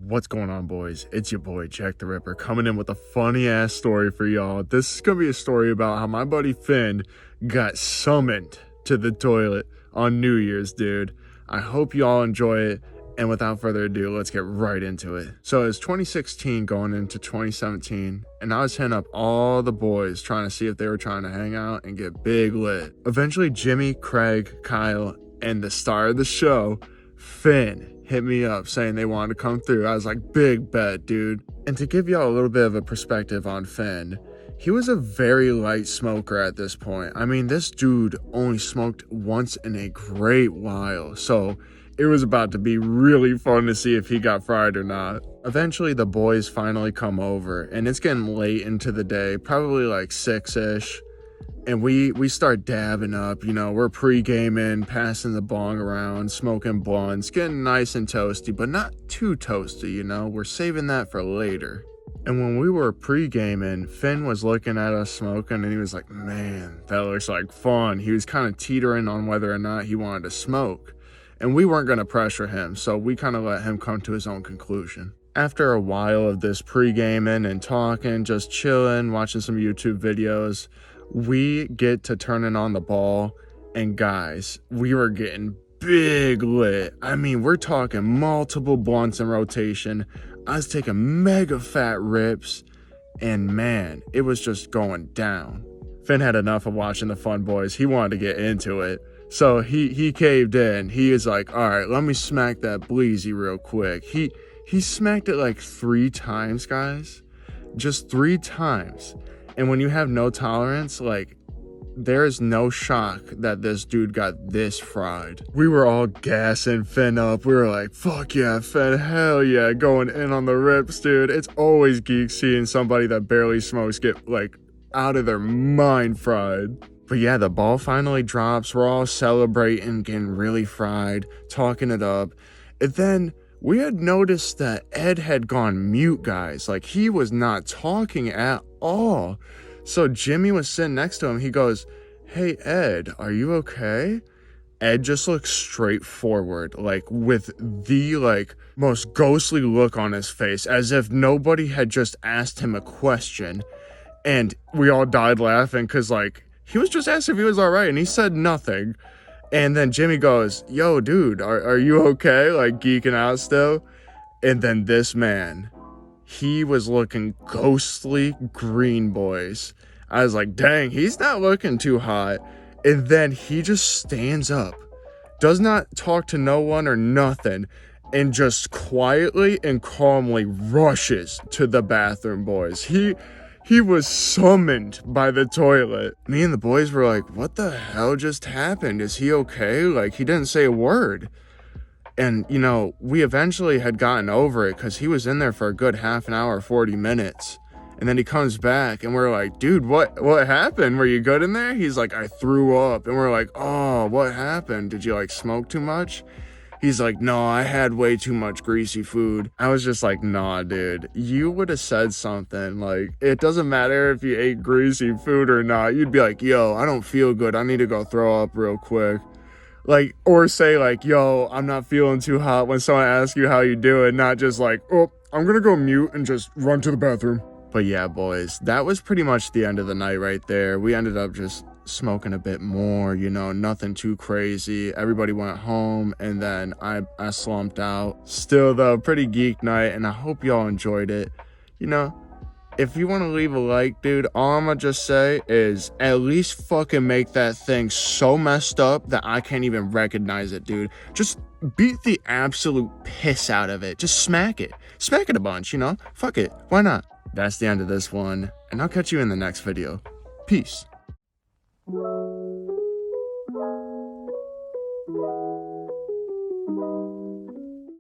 What's going on, boys? It's your boy Jack the Ripper coming in with a funny ass story for y'all. This is gonna be a story about how my buddy Finn got summoned to the toilet on New Year's, dude. I hope y'all enjoy it, and without further ado, let's get right into it. So it's 2016 going into 2017, and I was hitting up all the boys trying to see if they were trying to hang out and get big lit. Eventually Jimmy, Craig, Kyle, and the star of the show, Finn, hit me up saying they wanted to come through. I was like, big bet, dude. And to give y'all a little bit of a perspective on Finn, he was a very light smoker at this point. I mean, this dude only smoked once in a great while, so it was about to be really fun to see if he got fried or not. Eventually the boys finally come over, and it's getting late into the day, probably like 6ish. And we start dabbing up, you know, we're pre-gaming, passing the bong around, smoking blunts, getting nice and toasty, but not too toasty, you know, we're saving that for later. And when we were pre-gaming, Finn was looking at us smoking, and he was like, man, that looks like fun. He was kind of teetering on whether or not he wanted to smoke. And we weren't going to pressure him, so we kind of let him come to his own conclusion. After a while of this pre-gaming and talking, just chilling, watching some YouTube videos, we get to turning on the ball, and guys, we were getting big lit. I mean, we're talking multiple blunts in rotation. I was taking mega fat rips, and man, it was just going down. Finn had enough of watching the fun boys. He wanted to get into it. So he caved in. He is like, all right, let me smack that bleezy real quick. He smacked it like 3 times, guys. Just 3 times. And when you have no tolerance, like, there is no shock that this dude got this fried. We were all gassing Finn up. We were like, fuck yeah, Finn, hell yeah, going in on the rips, dude. It's always geek seeing somebody that barely smokes get, like, out of their mind fried. But yeah, the ball finally drops. We're all celebrating, getting really fried, talking it up. And then we had noticed that Ed had gone mute, guys. Like, he was not talking at all. So Jimmy was sitting next to him. He goes, hey, Ed, are you okay? Ed just looked straight forward, like, with the, like, most ghostly look on his face, as if nobody had just asked him a question. And we all died laughing because, like, he was just asking if he was all right, and he said nothing. And then Jimmy goes, yo, dude, are you okay? Like, geeking out still? And then this man, he was looking ghostly green, boys. I was like, dang, he's not looking too hot. And then he just stands up, does not talk to no one or nothing, and just quietly and calmly rushes to the bathroom, boys. He was summoned by the toilet. Me and the boys were like, what the hell just happened? Is he okay? Like, he didn't say a word. And, you know, we eventually had gotten over it because he was in there for a good half an hour, 40 minutes. And then he comes back and we're like, dude, what happened? Were you good in there? He's like, I threw up. And we're like, oh, what happened? Did you, like, smoke too much? He's like, no, I had way too much greasy food. I was just like, nah, dude, you would have said something. Like, it doesn't matter if you ate greasy food or not. You'd be like, yo, I don't feel good. I need to go throw up real quick. Like, or say like, yo, I'm not feeling too hot when someone asks you how you doing, not just like, oh, I'm gonna go mute and just run to the bathroom. But yeah, boys, that was pretty much the end of the night right there. We ended up just smoking a bit more, you know, nothing too crazy. Everybody went home, and then I slumped out. Still though, pretty geek night, and I hope y'all enjoyed it. You know, if you want to leave a like, dude, all I'm gonna just say is at least fucking make that thing so messed up that I can't even recognize it, dude. Just beat the absolute piss out of it. Just smack it a bunch, you know, fuck it, why not? That's the end of this one, and I'll catch you in the next video. Peace.